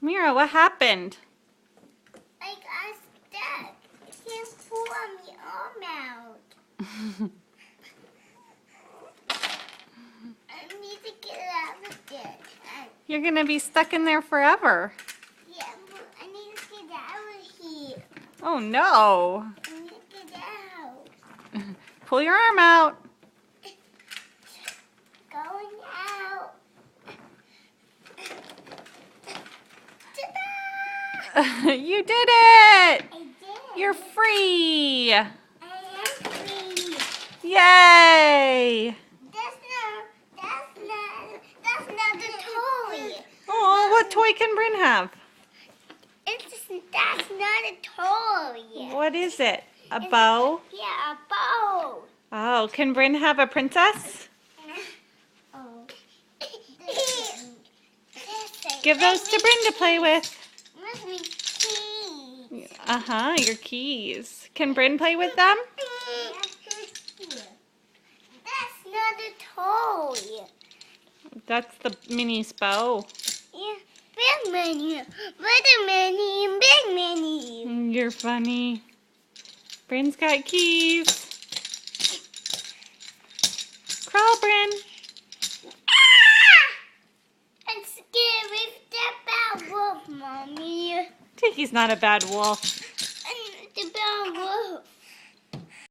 Mira, what happened? I got stuck. I can't pull my arm out. I need to get out of it. You're going to be stuck in there forever. Yeah, but I need to get out of here. Oh, no. I need to get out. Pull your arm out. Going out. Ta-da! You did it. I did. You're free. I am free. Yay. That's not the toy. Oh, what toy can Bryn have? That's not a toy. What is it? A bow? Yeah, a bow. Oh, can Bryn have a princess? Oh. Give those to Bryn to play with. Let me see. Uh-huh, your keys. Can Bryn play with them? That's not a toy. That's the Minnie's bow. Yeah, big mini, little mini, big mini. You're funny. Bryn's got keys. Crawl, Bryn. I'm scared. Step out, wolf, mommy. Tikki's not a bad wolf.